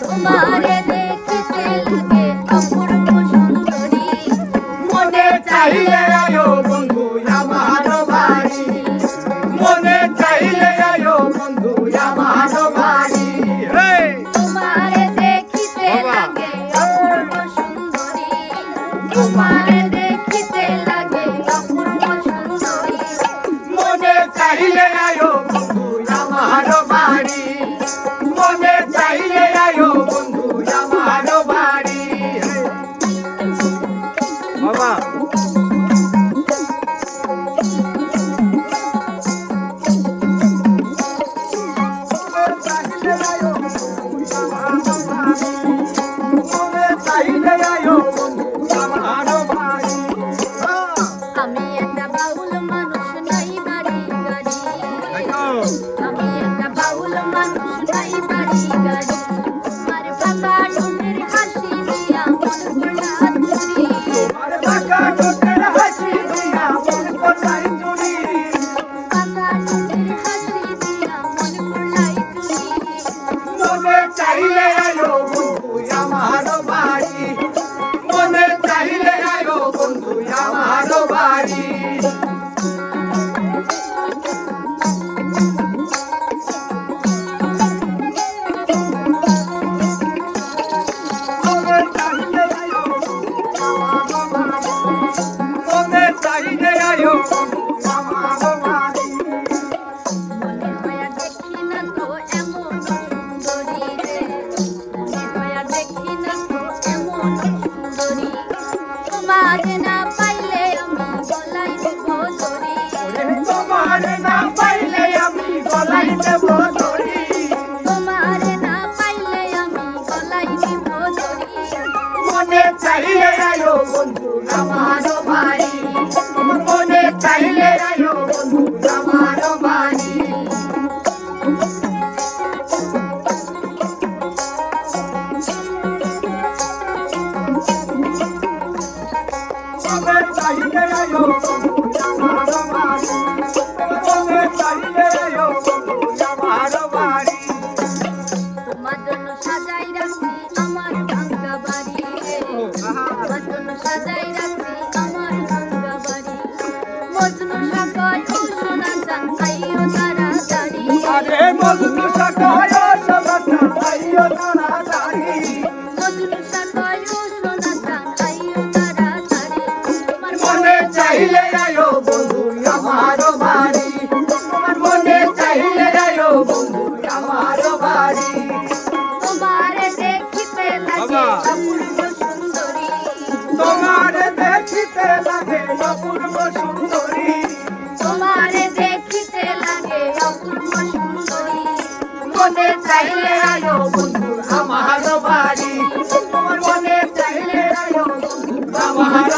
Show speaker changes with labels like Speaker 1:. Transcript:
Speaker 1: তোমারে দেখিতে লাগে অপূর্ব সুন্দরী
Speaker 2: মনে চাইলে আয়ো বন্ধু আমার বাড়ি মনে চাইলে আয়ো বন্ধু আমার বাড়ি
Speaker 1: তোমারে দেখিতে লাগে অপূর্ব সুন্দরী তোমারে দেখিতে লাগে অপূর্ব সুন্দরী
Speaker 2: মনে চাইলে আয়ো বন্ধু আমার বাড়ি মনে চাইলে আয়ো বন্ধু আমার বাড়ি বাবা
Speaker 1: আমি একটা বাউল মানুষ নাই বাড়ি গাড়ি আমি একটা বাউল মানুষ নাই বাড়ি গাড়ি আর বাবা ঠোঁটের হাসি দিয়া মন করলা চুরি বাবা ঠোঁটের হাসি দিয়া মন করলাই চুরি
Speaker 2: মনে চাইলে আয়ো বন্ধু আমার বাড়ি মনে চাইলে আয়ো বন্ধু আমার বাড়ি মনে চাইলে আয়ো বন্ধু আমার বাড়ি
Speaker 1: মনে হয় দেখি না তো এমন সুন্দরী রে মনে হয় দেখি না তো এমন সুন্দরী তোমারে না পাইলে আমি গলায় দেব দড়ি
Speaker 2: তোমারে না পাইলে আমি গলায় দেব দড়ি
Speaker 1: তোমারে না পাইলে আমি গলায় দেব দড়ি
Speaker 2: মনে চাইলে আয়ো বন্ধু আমার বাড়ি মনে চাইলে আয়ো বন্ধু আমার বাড়ি মনে চাইলে আয়ো বন্ধু আমার বাড়ি মনে চাইলে আয়ো বন্ধু আমার বাড়ি
Speaker 1: তোমার জন্য সাজাই রাখছি আমার ভাঙ্গা বাড়ি রে তোমার জন্য সাজাই রাখছি আমার ভাঙ্গা বাড়ি মজনু সকাল ও সোনা চান আইও তাড়াতাড়ি
Speaker 2: আরে মজনু সকাল সবাটা আইও তাড়াতাড়ি
Speaker 1: মজনু সকাল ও সোনা চান আইও তাড়াতাড়ি তোমার
Speaker 2: মনে চাইলে আয়ো বন্ধু আমার বাড়ি মনে চাইলে আয়ো বন্ধু আমার বাড়ি
Speaker 1: তোমারে দেখিতে লাগে অপূর্ব সুন্দরী
Speaker 2: তোমার দেখিতে লাগে অপূর্ব সুন্দরী
Speaker 1: তোমারে দেখিতে লাগে অপূর্ব সুন্দরী
Speaker 2: মনে চাইলে আয়ো বন্ধু আমার বাড়ি মনে চাইলে আয়ো বন্ধু আমার